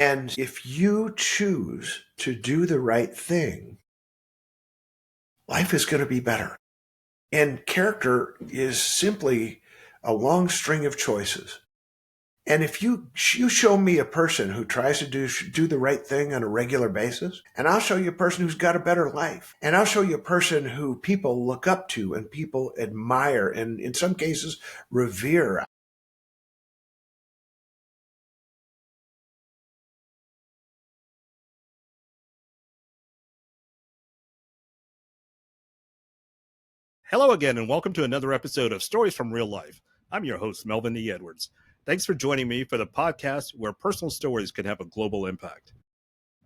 And if you choose to do the right thing, life is going to be better. And character is simply a long string of choices. And if you show me a person who tries to do the right thing on a regular basis, and I'll show you a person who's got a better life, and I'll show you a person who people look up to and people admire, and in some cases revere. Hello again, and welcome to another episode of Stories from Real Life. I'm your host, Melvin E. Edwards. Thanks for joining me for the podcast where personal stories can have a global impact.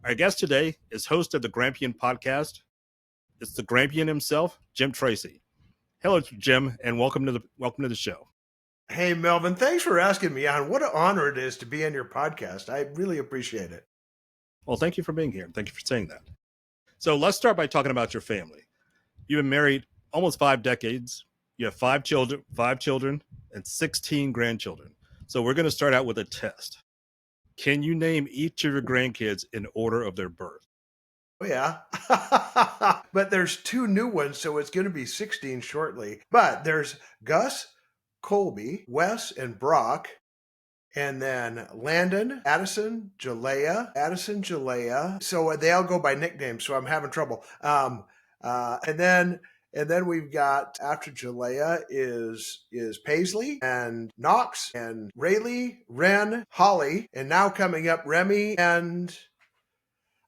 Our guest today is host of the Grampian podcast. It's the Grampian himself, Jim Tracy. Hello, Jim, and welcome to the show. Hey, Melvin, thanks for asking me on. What an honor it is to be on your podcast. I really appreciate it. Well, thank you for being here. Thank you for saying that. So let's start by talking about your family. You've been married almost 5 decades. You have 5 children, and 16 grandchildren. So we're going to start out with a test. Can you name each of your grandkids in order of their birth? Oh, yeah. But there's 2 new ones, so it's going to be 16 shortly. But there's Gus, Colby, Wes, and Brock. And then Landon, Addison, Jalea. So they all go by nicknames, so I'm having trouble. And then we've got, after Jalea is Paisley and Knox and Rayleigh, Ren, Holly, and now coming up Remy, and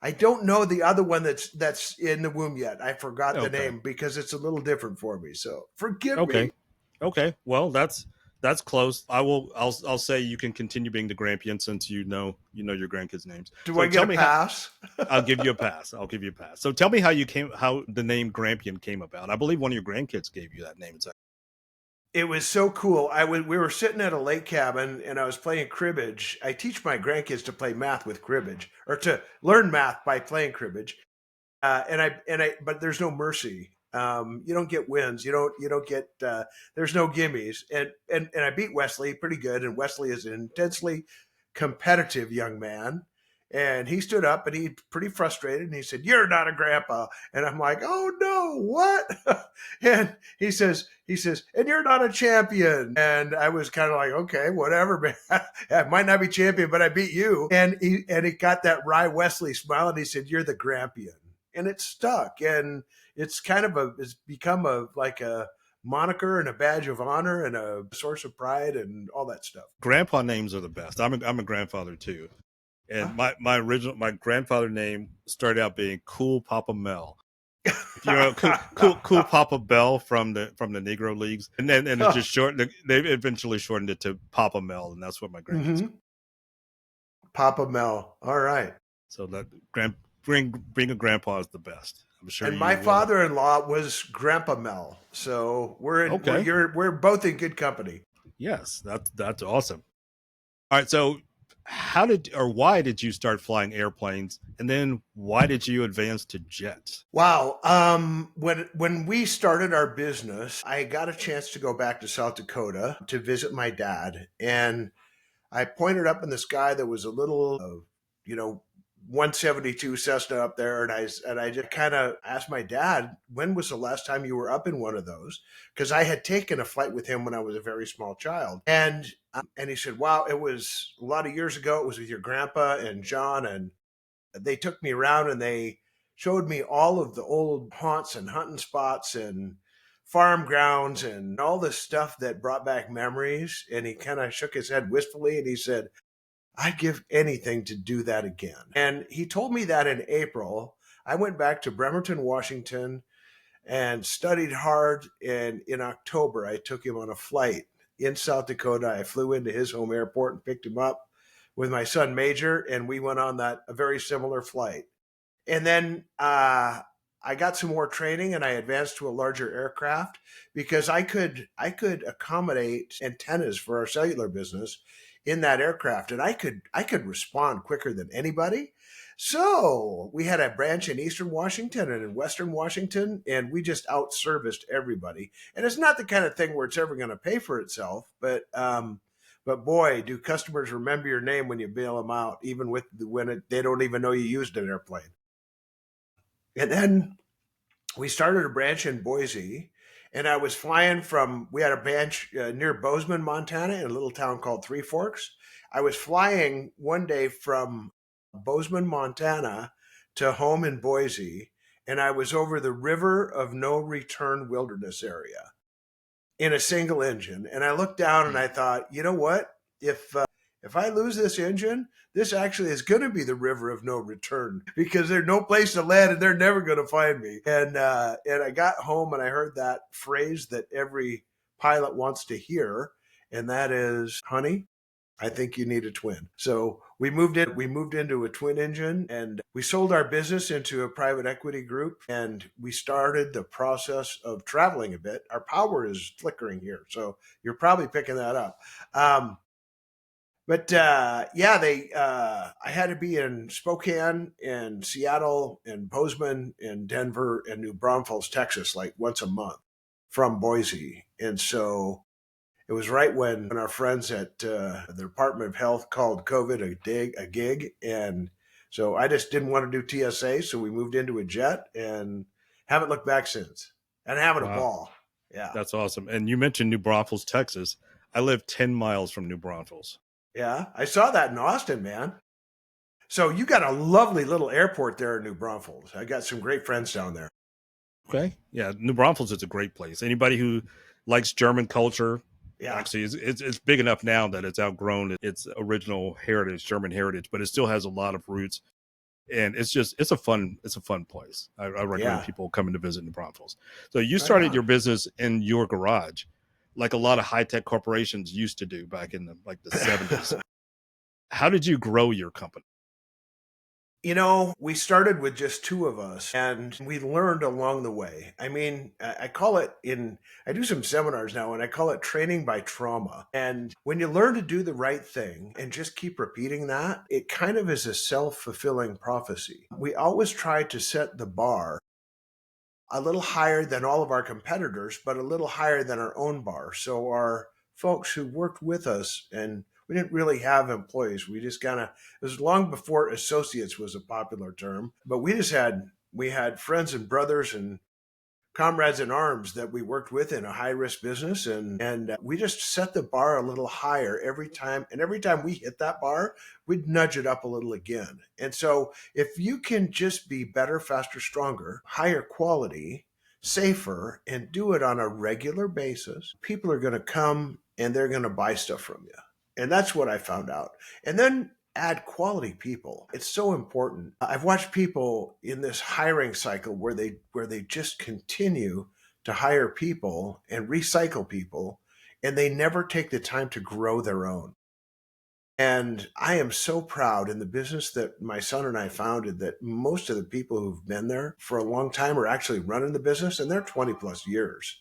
I don't know the other one that's in the womb yet. I forgot the name because it's a little different for me. So forgive me. Okay. Well, that's close. I'll say you can continue being the Grampian since you know your grandkids' names. Do I get a pass? I'll give you a pass. So tell me how the name Grampian came about. I believe one of your grandkids gave you that name. It was so cool. We were sitting at a lake cabin and I was playing cribbage. I teach my grandkids to play math with cribbage, or to learn math by playing cribbage. But there's no mercy. You don't get wins. You don't get. There's no gimmies. And I beat Wesley pretty good. And Wesley is an intensely competitive young man. And he stood up and he's pretty frustrated. And he said, "You're not a grandpa." And I'm like, "Oh no, what?" And he says, "And you're not a champion." And I was kind of like, "Okay, whatever, man. I might not be champion, but I beat you." And he got that wry Wesley smile. And he said, "You're the Grampian." And it stuck. And it's become a moniker and a badge of honor and a source of pride and all that stuff. Grandpa names are the best. I'm a grandfather too. And my grandfather name started out being Cool Papa Mel. You know, cool Papa Bell from the Negro Leagues, and it's just shortened. They eventually shortened it to Papa Mel, and that's what my grandkids. Mm-hmm. Papa Mel. All right. So that being a grandpa is the best. I'm sure. And my father-in-law was Grandpa Mel, so we're both in good company. Yes, that's awesome. All right, so why did you start flying airplanes, and then why did you advance to jets? Wow. When we started our business, I got a chance to go back to South Dakota to visit my dad, and I pointed up in the sky. There was a little, 172 Cessna up there, and I just kind of asked my dad, "When was the last time you were up in one of those?" Because I had taken a flight with him when I was a very small child, and he said, "Wow, it was a lot of years ago. It was with your grandpa and John, and they took me around and they showed me all of the old haunts and hunting spots and farm grounds and all this stuff that brought back memories." And he kind of shook his head wistfully and he said, "I'd give anything to do that again." And he told me that in April. I went back to Bremerton, Washington, and studied hard. And in October, I took him on a flight in South Dakota. I flew into his home airport and picked him up with my son Major, and we went on a very similar flight. And then I got some more training and I advanced to a larger aircraft because I could accommodate antennas for our cellular business in that aircraft, and I could respond quicker than anybody. So we had a branch in Eastern Washington and in Western Washington, and we just out-serviced everybody. And it's not the kind of thing where it's ever going to pay for itself, but But boy, do customers remember your name when you bail them out, even they don't even know you used an airplane. And then we started a branch in Boise, and I was flying from. We had a branch near Bozeman, Montana, in a little town called Three Forks. I was flying one day from Bozeman, Montana, to home in Boise, and I was over the River of No Return wilderness area in a single engine. And I looked down and I thought, you know what? If I lose this engine, this actually is going to be the river of no return because there's no place to land and they're never going to find me. And I got home and I heard that phrase that every pilot wants to hear, and that is, "Honey, I think you need a twin." So we moved into a twin engine, and we sold our business into a private equity group, and we started the process of traveling a bit. Our power is flickering here, so you're probably picking that up. I had to be in Spokane and Seattle and Bozeman and Denver and New Braunfels, Texas, like once a month from Boise. And so it was right when our friends at the Department of Health called COVID a gig. And so I just didn't want to do TSA. So we moved into a jet and haven't looked back since, and having a Wow, ball. Yeah. that's awesome. And you mentioned New Braunfels, Texas. I live 10 miles from New Braunfels. Yeah. I saw that in Austin, man. So you got a lovely little airport there in New Braunfels. I got some great friends down there. Okay. Yeah, New Braunfels is a great place. Anybody who likes German culture, Yeah. actually, it's big enough now that it's outgrown its original heritage, German heritage, but it still has a lot of roots. And it's a fun place. I recommend Yeah. people coming to visit New Braunfels. So you Right started on. your business in your garage, like a lot of high tech corporations used to do back in the 70s. How did you grow your company? We started with just two of us and we learned along the way. I mean, I do some seminars now and I call it training by trauma. And when you learn to do the right thing and just keep repeating that, it kind of is a self fulfilling prophecy. We always try to set the bar a little higher than all of our competitors, but a little higher than our own bar. So our folks who worked with us, and we didn't really have employees. We just kind of, it was long before associates was a popular term, but we had friends and brothers and comrades in arms that we worked with in a high risk business, and we just set the bar a little higher every time, and every time we hit that bar we'd nudge it up a little again. And so if you can just be better, faster, stronger, higher quality, safer, and do it on a regular basis, people are going to come and they're going to buy stuff from you. And that's what I found out. And then add quality people. It's so important. I've watched people in this hiring cycle where they just continue to hire people and recycle people, and they never take the time to grow their own. And I am so proud in the business that my son and I founded that most of the people who've been there for a long time are actually running the business, and they're 20 plus years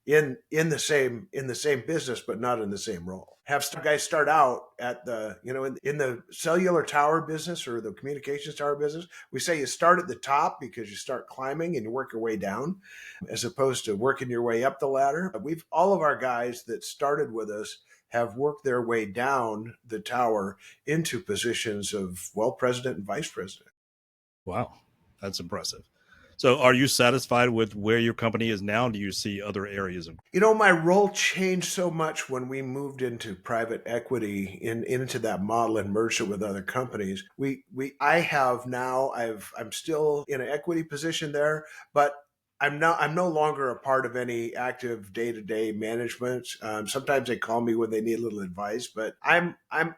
in the same business, but not in the same role. Have some guys start out at in the cellular tower business or the communications tower business. We say you start at the top because you start climbing and you work your way down, as opposed to working your way up the ladder. All of our guys that started with us have worked their way down the tower into positions of, well, president and vice president. Wow, that's impressive. So are you satisfied with where your company is now? Do you see other areas of? My role changed so much when we moved into private equity into that model and merged it with other companies. I have now I'm still in an equity position there, but I'm no longer a part of any active day-to-day management. Sometimes they call me when they need a little advice, but I'm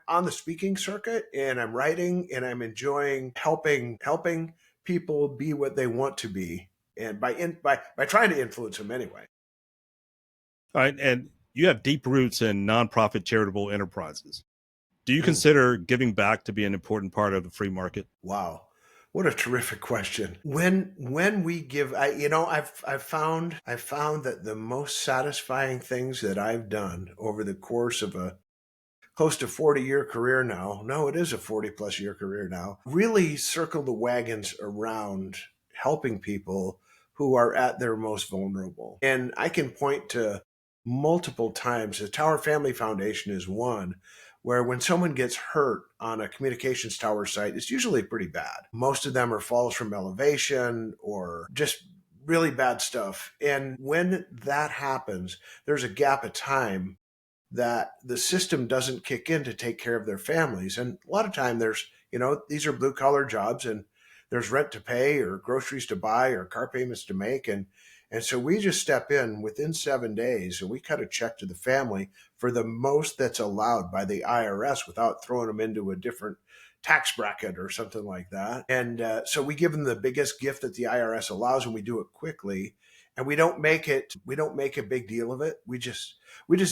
on the speaking circuit and I'm writing and I'm enjoying helping people be what they want to be, and by trying to influence them anyway. All right, and you have deep roots in nonprofit charitable enterprises. Do you Mm. consider giving back to be an important part of the free market? Wow. What a terrific question. When we give, I've found that the most satisfying things that I've done over the course of a close to 40-year career now, no, it is a 40 plus year career now, really circle the wagons around helping people who are at their most vulnerable. And I can point to multiple times. The Tower Family Foundation is one where when someone gets hurt on a communications tower site, it's usually pretty bad. Most of them are falls from elevation or just really bad stuff. And when that happens, there's a gap of time that the system doesn't kick in to take care of their families. And a lot of time there's, these are blue collar jobs and there's rent to pay or groceries to buy or car payments to make. And so we just step in within 7 days and we cut a check to the family for the most that's allowed by the IRS without throwing them into a different tax bracket or something like that. And so we give them the biggest gift that the IRS allows, and we do it quickly. And we don't make a big deal of it. We just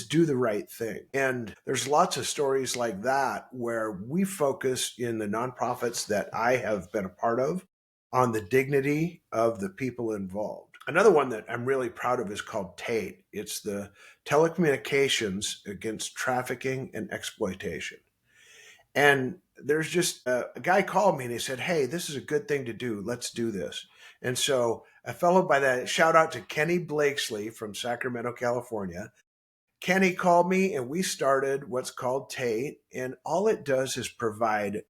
do the right thing. And there's lots of stories like that where we focus in the nonprofits that I have been a part of on the dignity of the people involved. Another one that I'm really proud of is called TATE. It's the Telecommunications Against Trafficking and Exploitation. And there's just a guy called me and he said, "Hey, this is a good thing to do. Let's do this." And so a fellow by that, shout out to Kenny Blakesley from Sacramento, California. Kenny called me and we started what's called TATE. And all it does is provide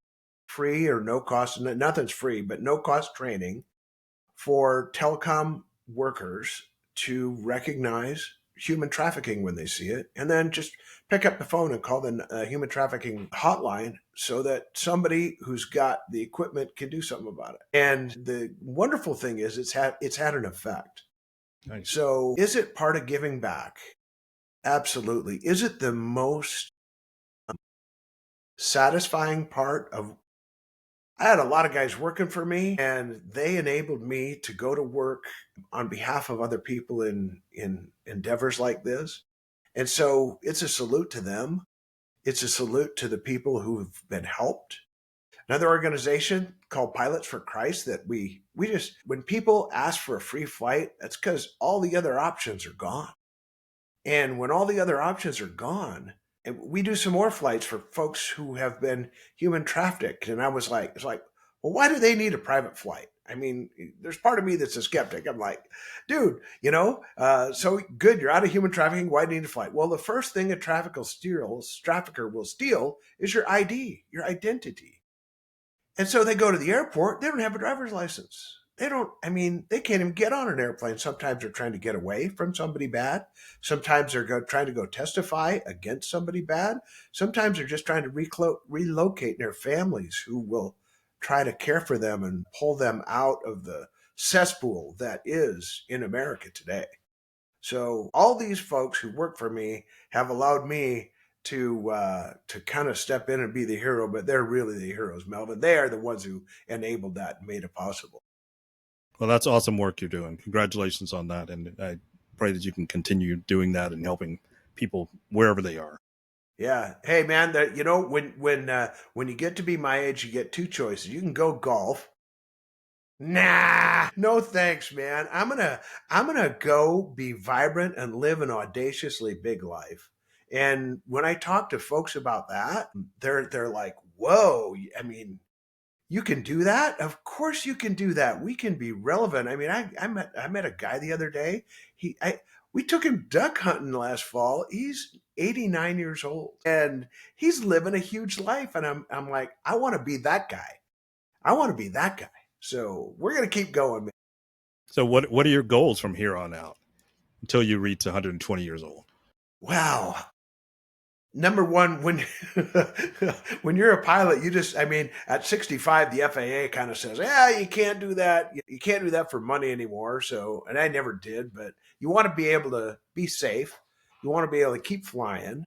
free or no cost, nothing's free, but no cost training for telecom workers to recognize human trafficking when they see it, and then just pick up the phone and call the human trafficking hotline so that somebody who's got the equipment can do something about it. And the wonderful thing is it's had an effect. Nice. So is it part of giving back? Absolutely. Is it the most satisfying part of I had a lot of guys working for me and they enabled me to go to work on behalf of other people in endeavors like this. And so it's a salute to them. It's a salute to the people who've been helped. Another organization called Pilots for Christ that we just, when people ask for a free flight, that's because all the other options are gone. And when all the other options are gone, and we do some more flights for folks who have been human trafficked. And I was like, it's like, well, why do they need a private flight? I mean, there's part of me that's a skeptic. I'm like, dude, so good, you're out of human trafficking. Why do you need a flight? Well, the first thing a trafficker will steal is your ID, your identity. And so they go to the airport, they don't have a driver's license. They can't even get on an airplane. Sometimes they're trying to get away from somebody bad. Sometimes they're trying to go testify against somebody bad. Sometimes they're just trying to relocate their families who will try to care for them and pull them out of the cesspool that is in America today. So all these folks who work for me have allowed me to kind of step in and be the hero, but they're really the heroes, Melvin. They are the ones who enabled that and made it possible. Well, that's awesome work you're doing. Congratulations on that. And I pray that you can continue doing that and helping people wherever they are. Yeah. Hey, man, when you get to be my age, you get two choices. You can go golf. Nah, no thanks, man. I'm gonna go be vibrant and live an audaciously big life. And when I talk to folks about that, they're like, "Whoa! I mean, you can do that? Of course you can do that. We can be relevant." I mean, I met a guy the other day. We took him duck hunting last fall. He's 89 years old and he's living a huge life. And I'm like, I want to be that guy. I want to be that guy. So we're gonna keep going, man. So what are your goals from here on out until you reach 120 years old? Wow. Number one, when when you're a pilot, at 65, the FAA kind of says, "Yeah, you can't do that. You can't do that for money anymore." So, and I never did, but you want to be able to be safe. You want to be able to keep flying.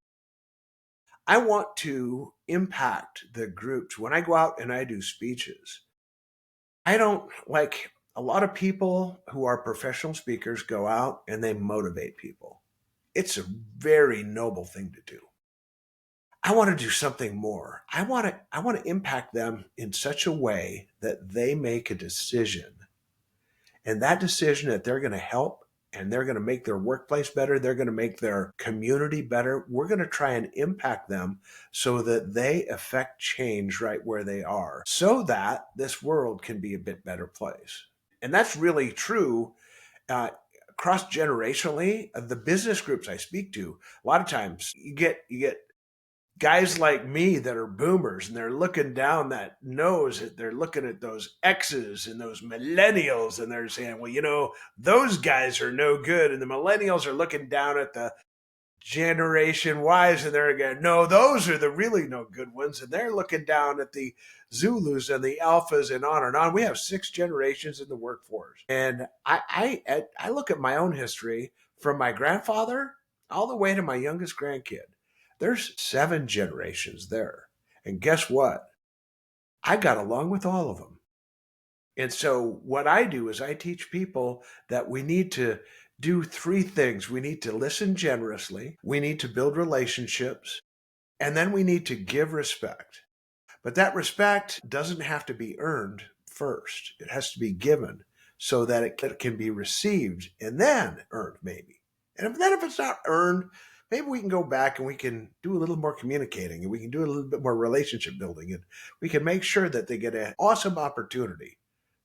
I want to impact the groups. When I go out and I do speeches, I don't like a lot of people who are professional speakers go out and they motivate people. It's a very noble thing to do. I want to do something more. I want to impact them in such a way that they make a decision. And that decision that they're going to help and they're going to make their workplace better, they're going to make their community better. We're going to try and impact them so that they affect change right where they are, so that this world can be a bit better place. And that's really true. Uh, cross generationally, the business groups I speak to, a lot of times you get guys like me that are boomers and they're looking down that nose, they're looking at those X's and those millennials and they're saying, well, those guys are no good. And the millennials are looking down at the Generation Ys and they're going, no, those are the really no good ones. And they're looking down at the Zulus and the Alphas and on and on. We have 6 generations in the workforce. And I look at my own history from my grandfather all the way to my youngest grandkid. There's 7 generations there. And guess what? I got along with all of them. And so what I do is I teach people that we need to do 3 things. We need to listen generously, we need to build relationships, and then we need to give respect. But that respect doesn't have to be earned first. It has to be given so that it can be received and then earned maybe. And if it's not earned, maybe we can go back and we can do a little more communicating and we can do a little bit more relationship building and we can make sure that they get an awesome opportunity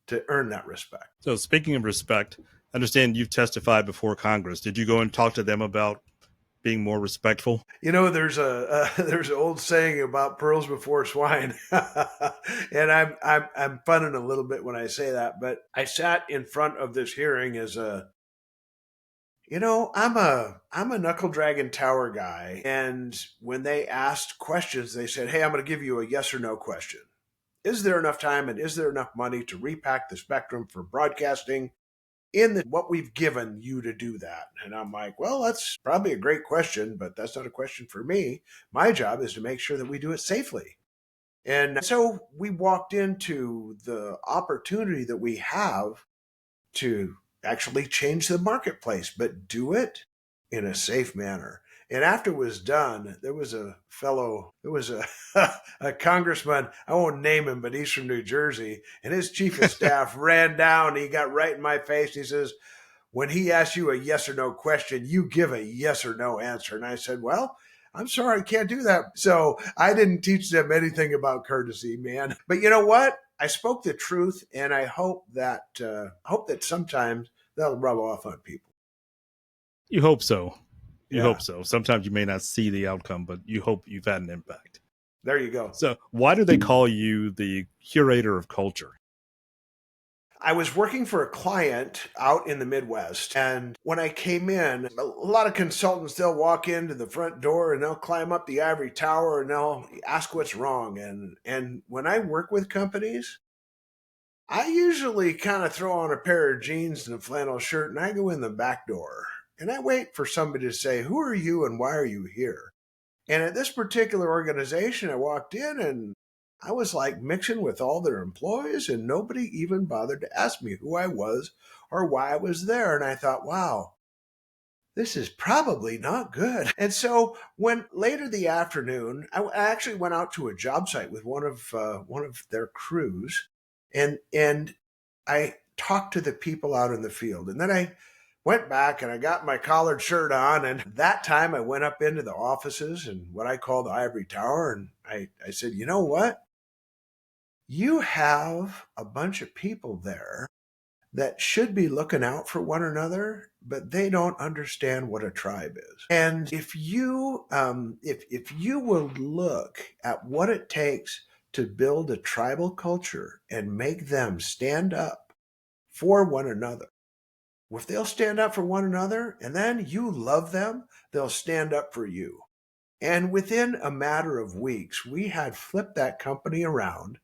to earn that respect. So speaking of respect, I understand you've testified before Congress. Did you go and talk to them about being more respectful? There's an old saying about pearls before swine, and I'm funning a little bit when I say that. But I sat in front of this hearing as I'm a knuckle dragon tower guy, and when they asked questions, they said, "Hey, I'm going to give you a yes or no question. Is there enough time and is there enough money to repack the spectrum for broadcasting in what we've given you to do that?" And I'm like, well, that's probably a great question, but that's not a question for me. My job is to make sure that we do it safely. And so we walked into the opportunity that we have to actually change the marketplace, but do it in a safe manner. And after it was done, there was a a congressman, I won't name him, but he's from New Jersey, and his chief of staff ran down, he got right in my face, he says, when he asks you a yes or no question, you give a yes or no answer. And I said, well, I'm sorry, I can't do that. So I didn't teach them anything about courtesy, man. But you know what? I spoke the truth, and I hope that sometimes that'll rub off on people. You hope so. You Yeah. hope so. Sometimes you may not see the outcome, but you hope you've had an impact. There you go. So why do they call you the curator of culture? I was working for a client out in the Midwest. And when I came in, a lot of consultants, they'll walk into the front door and they'll climb up the ivory tower and they'll ask what's wrong. And when I work with companies, I usually kind of throw on a pair of jeans and a flannel shirt and I go in the back door and I wait for somebody to say, who are you and why are you here? And at this particular organization, I walked in and I was like mixing with all their employees and nobody even bothered to ask me who I was or why I was there. And I thought, wow, this is probably not good. And so when later the afternoon, I actually went out to a job site with one of their crews and I talked to the people out in the field. And then I went back and I got my collared shirt on. And that time I went up into the offices and what I call the ivory tower. And I said, you know what? You have a bunch of people there that should be looking out for one another, but they don't understand what a tribe is. And if you will look at what it takes to build a tribal culture and make them stand up for one another, if they'll stand up for one another and then you love them, they'll stand up for you. And within a matter of weeks, we had flipped that company around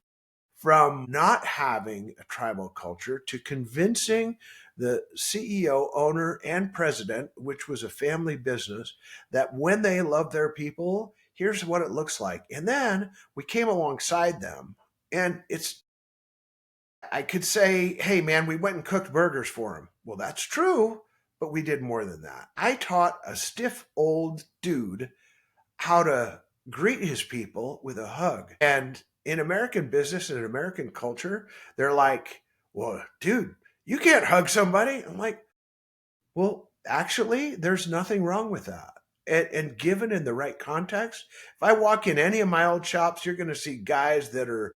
from not having a tribal culture to convincing the CEO, owner, and president, which was a family business, that when they love their people, here's what it looks like. And then we came alongside them. And I could say, hey, man, we went and cooked burgers for them. Well, that's true, but we did more than that. I taught a stiff old dude how to greet his people with a hug. And in American business and in American culture, they're like, well, dude, you can't hug somebody. I'm like, well, actually, there's nothing wrong with that. And given in the right context, if I walk in any of my old shops, you're going to see guys that are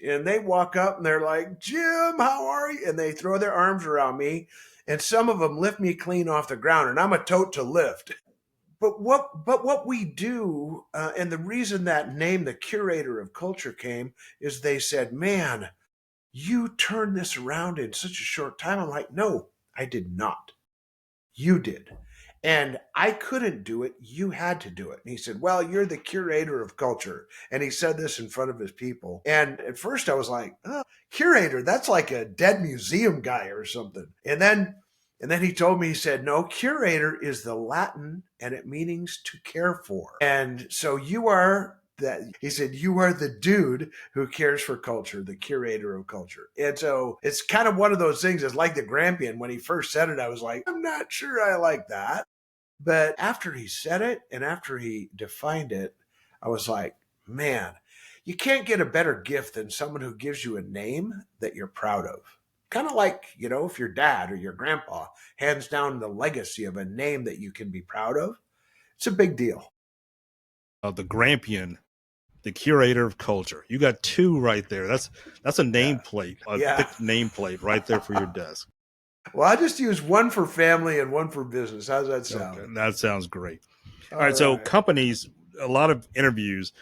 and they walk up and they're like, Jim, how are you? And they throw their arms around me, and some of them lift me clean off the ground, and I'm a tote to lift. But what we do, and the reason that name, the Curator of Culture, came is they said, man, you turned this around in such a short time. I'm like, no, I did not. You did. And I couldn't do it. You had to do it. And he said, well, you're the curator of culture. And he said this in front of his people. And at first I was like, oh, curator, that's like a dead museum guy or something. And then he told me, he said, no, curator is the Latin and it means to care for. And so you are that. He said, you are the dude who cares for culture, the curator of culture. And so it's kind of one of those things. It's like the Grampian. When he first said it, I was like, I'm not sure I like that. But after he said it and after he defined it, I was like, man, you can't get a better gift than someone who gives you a name that you're proud of. Kind of like, if your dad or your grandpa hands down the legacy of a name that you can be proud of, it's a big deal. The Grampian, the Curator of Culture. You got two right there. That's a nameplate, a thick nameplate right there for your desk. Well, I just use one for family and one for business. How's that sound? Okay, that sounds great. All right. So companies, a lot of interviews,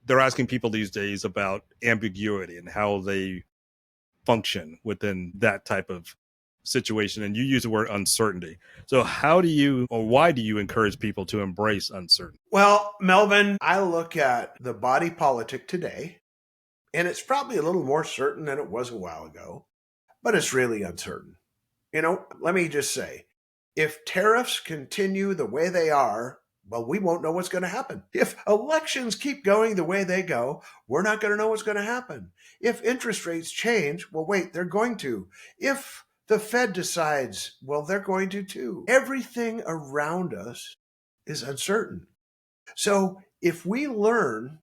they're asking people these days about ambiguity and how they function within that type of situation. And you use the word uncertainty. So how do you, or why do you encourage people to embrace uncertainty? Well, Melvin, I look at the body politic today, and it's probably a little more certain than it was a while ago, but it's really uncertain. Let me just say, if tariffs continue the way they are, well, we won't know what's going to happen. If elections keep going the way they go, we're not going to know what's going to happen. If interest rates change, well, wait, they're going to. If the Fed decides, well, they're going to too. Everything around us is uncertain. So if we learn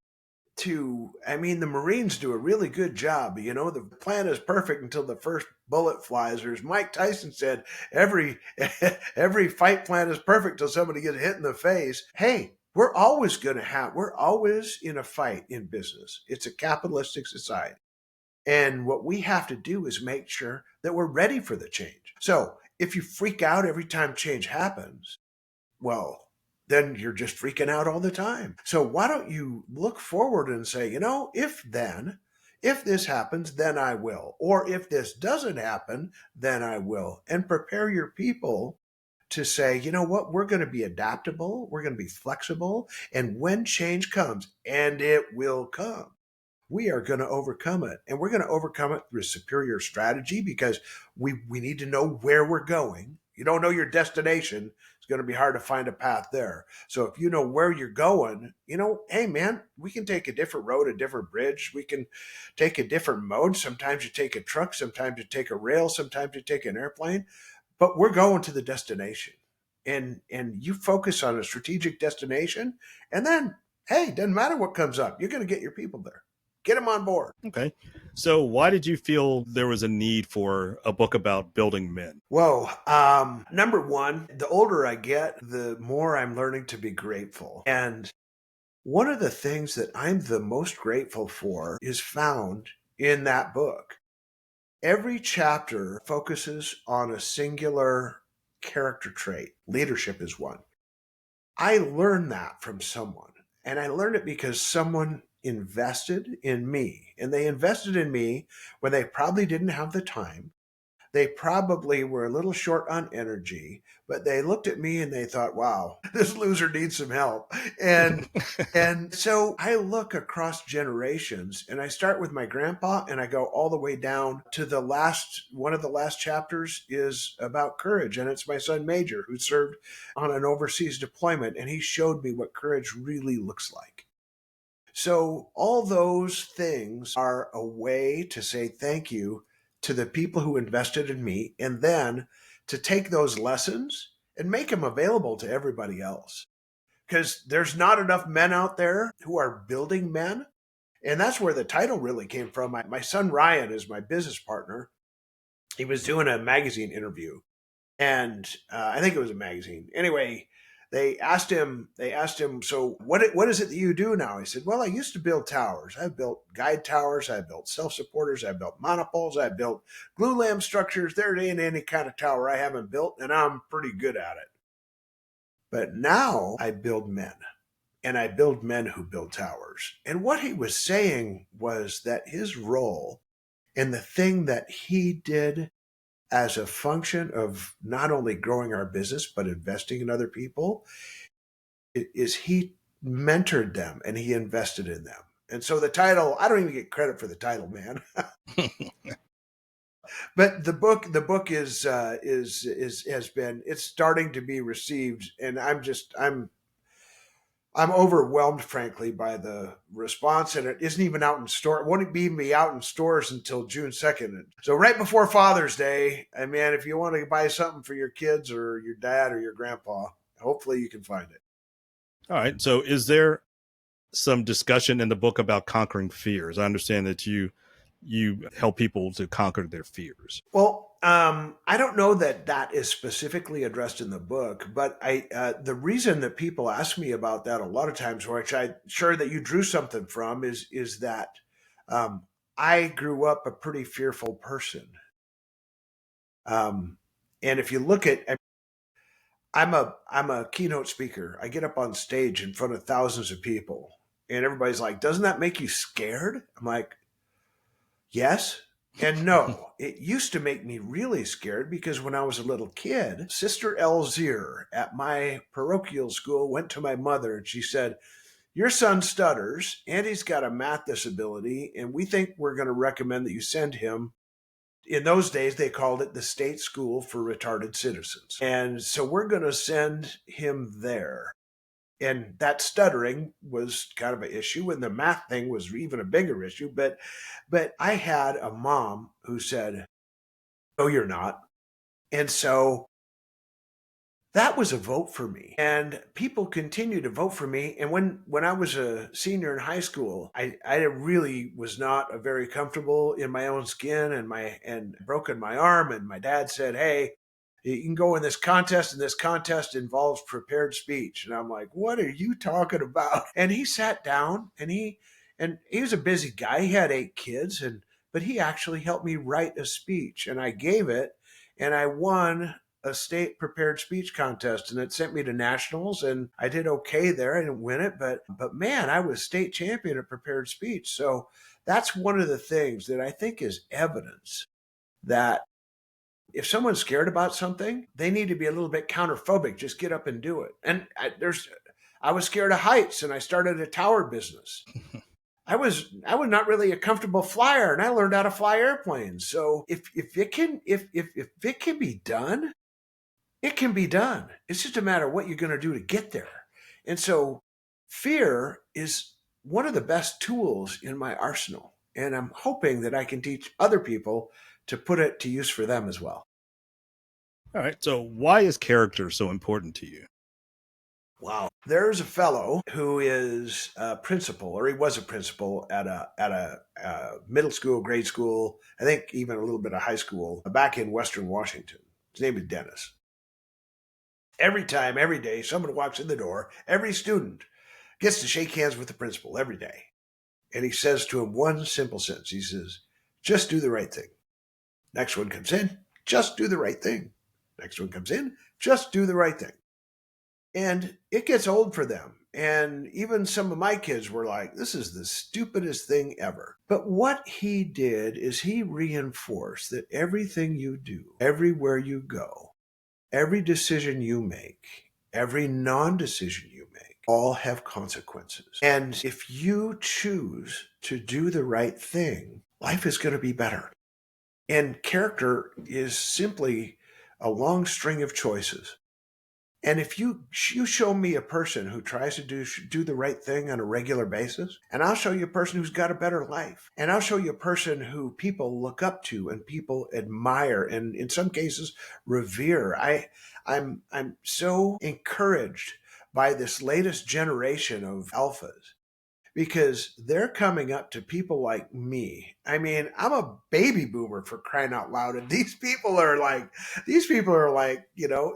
the Marines do a really good job. The plan is perfect until the first bullet flies. Or as Mike Tyson said, every fight plan is perfect till somebody gets hit in the face. Hey, we're always in a fight in business. It's a capitalistic society. And what we have to do is make sure that we're ready for the change. So if you freak out every time change happens, well, then you're just freaking out all the time. So why don't you look forward and say, if this happens, then I will. Or if this doesn't happen, then I will. And prepare your people to say, you know what, we're going to be adaptable, we're going to be flexible. And when change comes, and it will come, we are going to overcome it. And we're going to overcome it through a superior strategy because we need to know where we're going. You don't know your destination, it's going to be hard to find a path there. So if you know where you're going, hey man, we can take a different road, a different bridge. We can take a different mode. Sometimes you take a truck, sometimes you take a rail, sometimes you take an airplane, but we're going to the destination. And you focus on a strategic destination, and then, hey, doesn't matter what comes up. You're going to get your people there. Get them on board. Okay. So why did you feel there was a need for a book about building men? Whoa. Number one, the older I get, the more I'm learning to be grateful. And one of the things that I'm the most grateful for is found in that book. Every chapter focuses on a singular character trait. Leadership is one. I learned that from someone, and I learned it because someone invested in me, and they invested in me when they probably didn't have the time. They probably were a little short on energy, but they looked at me and they thought, wow, this loser needs some help. And so I look across generations, and I start with my grandpa and I go all the way down to one of the last chapters is about courage. And it's my son Major, who served on an overseas deployment, and he showed me what courage really looks like. So all those things are a way to say thank you to the people who invested in me, and then to take those lessons and make them available to everybody else. Because there's not enough men out there who are building men. And that's where the title really came from. My son Ryan is my business partner. He was doing a magazine interview, and I think it was a magazine. Anyway, they asked him, so what is it that you do now? He said, well, I used to build towers. I built guide towers. I built self-supporters. I built monopoles. I built glue lamp structures. There ain't any kind of tower I haven't built, and I'm pretty good at it. But now I build men, and I build men who build towers. And what he was saying was that his role and the thing that he did as a function of not only growing our business, but investing in other people, is he mentored them and he invested in them. And so the title, I don't even get credit for the title, man. But the book is has been, it's starting to be received, and I'm overwhelmed, frankly, by the response, and it isn't even out in store. It won't even be out in stores until June 2nd. So right before Father's Day, and man, if you want to buy something for your kids or your dad or your grandpa, hopefully you can find it. All right. So is there some discussion in the book about conquering fears? I understand that you help people to conquer their fears. Well, I don't know that that is specifically addressed in the book, but the reason that people ask me about that a lot of times, which I'm sure that you drew something from, is that um, I grew up a pretty fearful person. Um, and if you look at, I'm a keynote speaker. I get up on stage in front of thousands of people, and everybody's like, "Doesn't that make you scared?" I'm like, "Yes." And no, it used to make me really scared because when I was a little kid, Sister Elzir at my parochial school went to my mother and she said, your son stutters and he's got a math disability, and we think we're going to recommend that you send him. In those days, they called it the State School for Retarded Citizens. And so we're going to send him there. And that stuttering was kind of an issue, and the math thing was even a bigger issue. But I had a mom who said, no, you're not. And so that was a vote for me. And people continue to vote for me. And when I was a senior in high school, I really was not very comfortable in my own skin, and broken my arm. And my dad said, hey, you can go in this contest, and this contest involves prepared speech. And I'm like, what are you talking about? And he sat down, and he was a busy guy. He had 8 kids, but he actually helped me write a speech, and I gave it, and I won a state prepared speech contest, and it sent me to nationals, and I did okay there. I didn't win it, but man, I was state champion at prepared speech. So that's one of the things that I think is evidence that if someone's scared about something, they need to be a little bit counterphobic. Just get up and do it. And I was scared of heights, and I started a tower business. I was not really a comfortable flyer, and I learned how to fly airplanes. So if it can be done, it can be done. It's just a matter of what you're going to do to get there. And so fear is one of the best tools in my arsenal. And I'm hoping that I can teach other people to put it to use for them as well. All right. So why is character so important to you? Wow. There's a fellow who is a principal, or he was a principal at a middle school, grade school, I think even a little bit of high school back in Western Washington. His name is Dennis. Every time, every day, someone walks in the door, every student gets to shake hands with the principal every day. And he says to him one simple sentence. He says, just do the right thing. Next one comes in, just do the right thing. Next one comes in, just do the right thing. And it gets old for them. And even some of my kids were like, this is the stupidest thing ever. But what he did is he reinforced that everything you do, everywhere you go, every decision you make, every non-decision you make, all have consequences. And if you choose to do the right thing, life is going to be better. And character is simply a long string of choices. And if you show me a person who tries to do the right thing on a regular basis, and I'll show you a person who's got a better life, and I'll show you a person who people look up to and people admire, and in some cases revere. I'm so encouraged by this latest generation of alphas, because they're coming up to people like me. I mean, I'm a baby boomer, for crying out loud. And these people are like,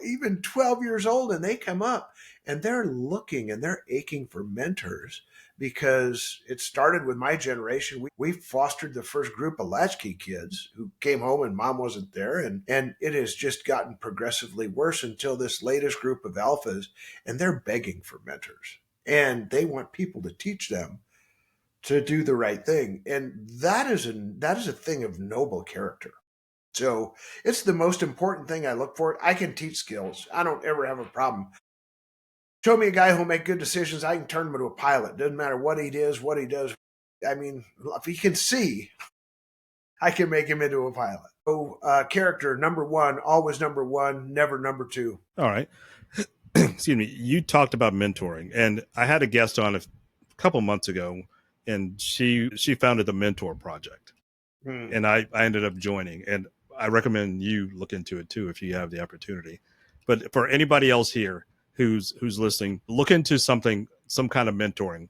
even 12 years old, and they come up and they're looking and they're aching for mentors, because it started with my generation. We fostered the first group of latchkey kids who came home and mom wasn't there. And it has just gotten progressively worse until this latest group of alphas, and they're begging for mentors. And they want people to teach them to do the right thing. And that is a thing of noble character. So it's the most important thing I look for. I can teach skills. I don't ever have a problem. Show me a guy who'll make good decisions. I can turn him into a pilot. Doesn't matter what he is, what he does. I mean, if he can see, I can make him into a pilot. So, character number one, always number one, never number two. All right. Excuse me. You talked about mentoring, and I had a guest on a couple months ago, and she founded the Mentor Project, and I ended up joining, and I recommend you look into it too if you have the opportunity. But for anybody else here who's listening, look into some kind of mentoring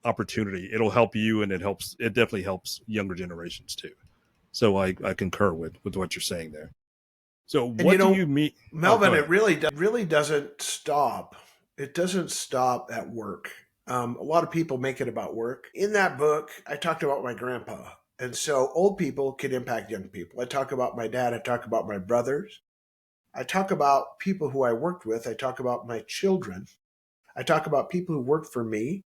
opportunity. It'll help you, and it definitely helps younger generations too. So I concur with what you're saying there. So what do you mean, Melvin? It really doesn't stop. It doesn't stop at work. A lot of people make it about work. In that book, I talked about my grandpa. And so old people can impact young people. I talk about my dad. I talk about my brothers. I talk about people who I worked with. I talk about my children. I talk about people who worked for me.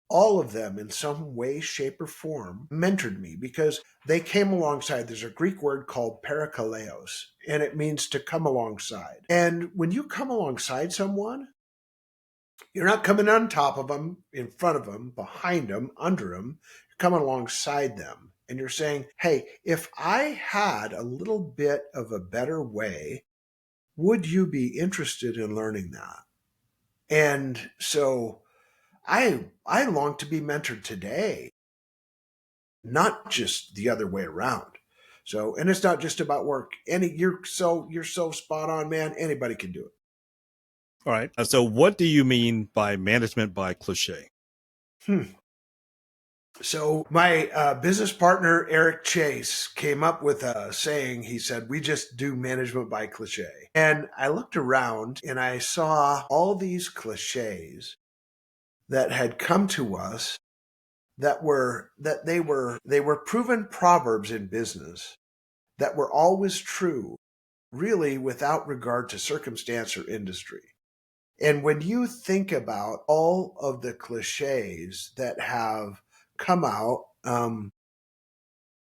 All of them, in some way, shape, or form, mentored me because they came alongside. There's a Greek word called parakaleos, and it means to come alongside. And when you come alongside someone, you're not coming on top of them, in front of them, behind them, under them. You're coming alongside them. And you're saying, hey, if I had a little bit of a better way, would you be interested in learning that? And so I long to be mentored today, not just the other way around. So, and it's not just about work. You're so spot on, man. Anybody can do it. All right. So what do you mean by management by cliché? So my business partner, Eric Chase, came up with a saying. He said, we just do management by cliché. And I looked around and I saw all these cliches that had come to us that they were proven proverbs in business that were always true, really without regard to circumstance or industry. And when you think about all of the cliches that have come out,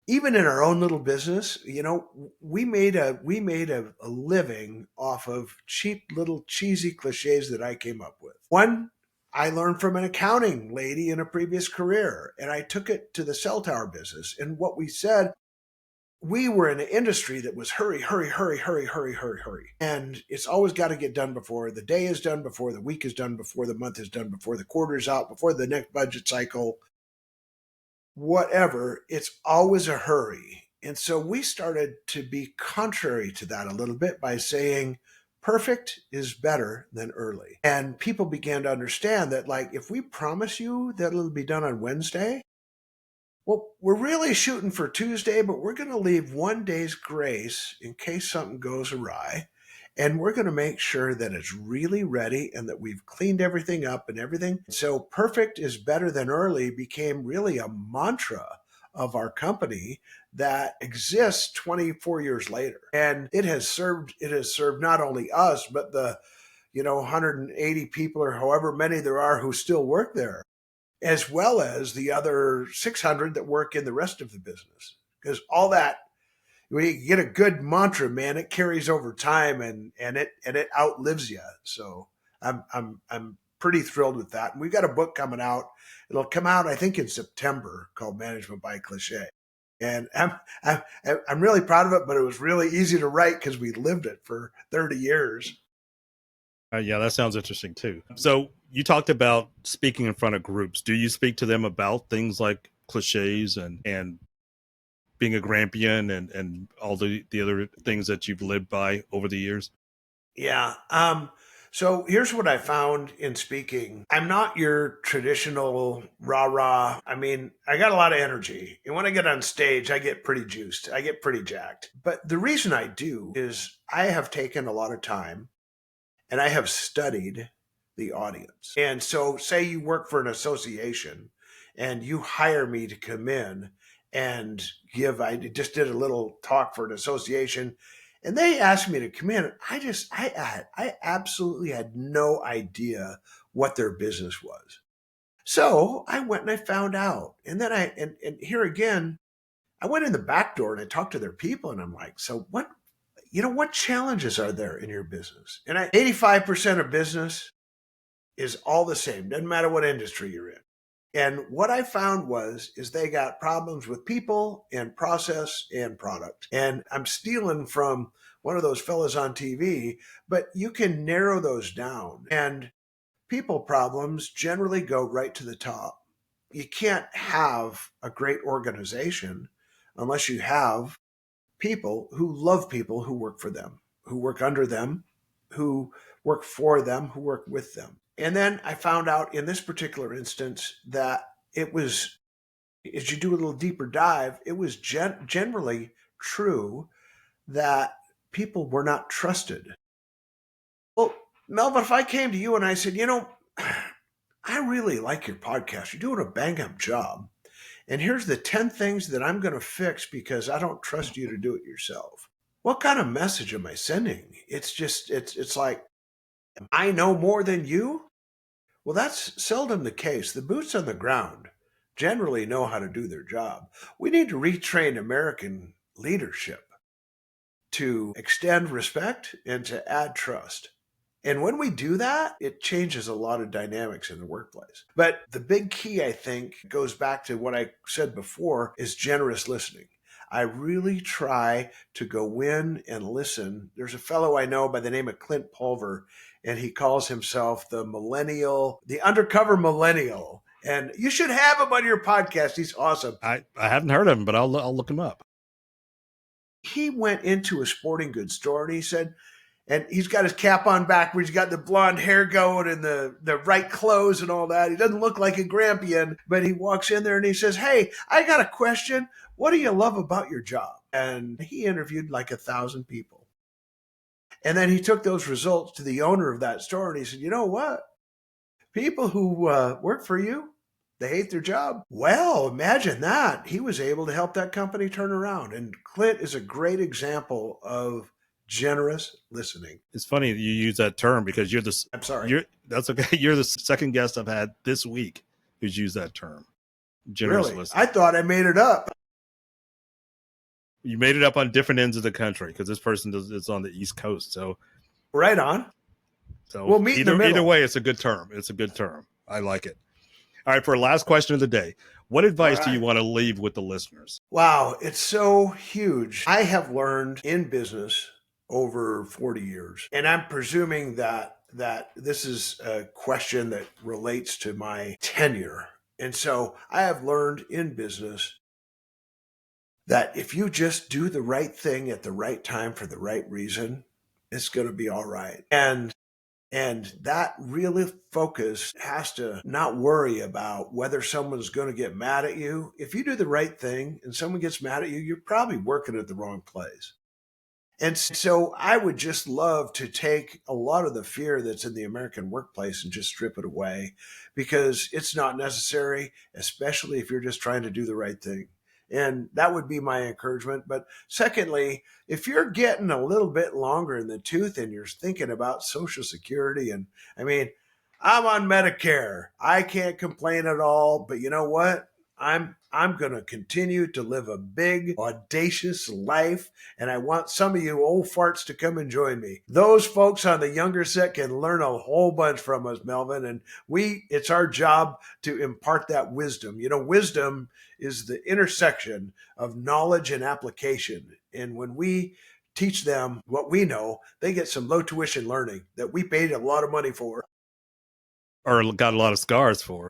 even in our own little business, we made a living off of cheap little cheesy cliches that I came up with. One I learned from an accounting lady in a previous career, and I took it to the cell tower business. And what we said, we were in an industry that was hurry, hurry, hurry, hurry, hurry, hurry, hurry. And it's always got to get done before the day is done, before the week is done, before the month is done, before the quarter is out, before the next budget cycle, whatever. It's always a hurry. And so we started to be contrary to that a little bit by saying, perfect is better than early. And people began to understand that, like, if we promise you that it'll be done on Wednesday, well, we're really shooting for Tuesday, but we're going to leave one day's grace in case something goes awry. And we're going to make sure that it's really ready and that we've cleaned everything up and everything. So perfect is better than early became really a mantra of our company that exists 24 years later. And it has served not only us, but the 180 people or however many there are who still work there, as well as the other 600 that work in the rest of the business. Because all that, when you get a good mantra, man, it carries over time and it outlives you. So I'm pretty thrilled with that. And we've got a book coming out. It'll come out, I think, in September, called Management by Cliché. And I'm really proud of it, but it was really easy to write because we lived it for 30 years. Yeah, that sounds interesting too. So you talked about speaking in front of groups. Do you speak to them about things like cliches and being a Grampian and all the other things that you've lived by over the years? Yeah. So here's what I found in speaking. I'm not your traditional rah rah. I mean, I got a lot of energy. And when I get on stage, I get pretty juiced. I get pretty jacked. But the reason I do is I have taken a lot of time and I have studied the audience. And so, say you work for an association and you hire me to come in and I just did a little talk for an association and they asked me to come in. I absolutely had no idea what their business was. So I went and I found out. And then and here again, I went in the back door and I talked to their people and I'm like, so what challenges are there in your business? And 85% of business is all the same. Doesn't matter what industry you're in. And what I found is they got problems with people and process and product. And I'm stealing from one of those fellas on TV, but you can narrow those down. And people problems generally go right to the top. You can't have a great organization unless you have people who love people who work for them, who work under them, who work for them, who work with them. And then I found out in this particular instance that it was, as you do a little deeper dive, it was generally true that people were not trusted. Well, Melvin, if I came to you and I said, I really like your podcast. You're doing a bang up job. And here's the 10 things that I'm going to fix because I don't trust you to do it yourself. What kind of message am I sending? It's like, I know more than you? Well, that's seldom the case. The boots on the ground generally know how to do their job. We need to retrain American leadership to extend respect and to add trust. And when we do that, it changes a lot of dynamics in the workplace. But the big key, I think, goes back to what I said before, is generous listening. I really try to go in and listen. There's a fellow I know by the name of Clint Pulver, and he calls himself the undercover millennial. And you should have him on your podcast. He's awesome. I haven't heard of him, but I'll look him up. He went into a sporting goods store and he said, and he's got his cap on backwards. He's got the blonde hair going and the right clothes and all that. He doesn't look like a Grampian, but he walks in there and he says, "Hey, I got a question. What do you love about your job?" And he interviewed like 1,000 people. And then he took those results to the owner of that store and he said, "You know what? People who work for you, they hate their job." Well, imagine that. He was able to help that company turn around. And Clint is a great example of generous listening. It's funny that you use that term because I'm sorry. That's okay. You're the second guest I've had this week who's used that term. Generous Really? listening. I thought I made it up. You made it up on different ends of the country because this person is on the East Coast. So right on. So we'll meet in the middle. Either way, it's a good term. It's a good term. I like it. All right, for our last question of the day, what advice do you want to leave with the listeners? Wow, it's so huge. I have learned in business over 40 years, and I'm presuming that this is a question that relates to my tenure. And so I have learned in business that if you just do the right thing at the right time for the right reason, it's going to be all right. And that really focus has to not worry about whether someone's going to get mad at you. If you do the right thing and someone gets mad at you, you're probably working at the wrong place. And so I would just love to take a lot of the fear that's in the American workplace and just strip it away because it's not necessary, especially if you're just trying to do the right thing. And that would be my encouragement. But secondly, if you're getting a little bit longer in the tooth and you're thinking about Social Security, and I mean, I'm on Medicare. I can't complain at all. But you know what? I'm going to continue to live a big, audacious life. And I want some of you old farts to come and join me. Those folks on the younger set can learn a whole bunch from us, Melvin. And it's our job to impart that wisdom. Wisdom is the intersection of knowledge and application. And when we teach them what we know, they get some low tuition learning that we paid a lot of money for. Or got a lot of scars for.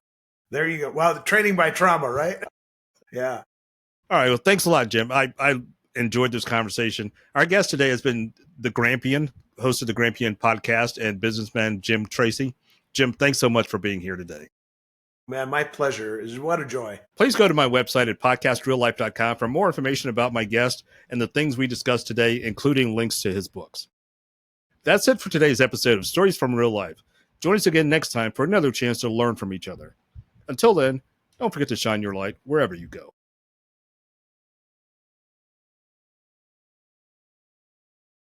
There you go. Wow, the training by trauma, right? Yeah. All right. Well, thanks a lot, Jim. I enjoyed this conversation. Our guest today has been the Grampian, host of the Grampian podcast, and businessman Jim Tracy. Jim, thanks so much for being here today. Man, my pleasure. What a joy. Please go to my website at podcastreallife.com for more information about my guest and the things we discussed today, including links to his books. That's it for today's episode of Stories from Real Life. Join us again next time for another chance to learn from each other. Until then, don't forget to shine your light wherever you go.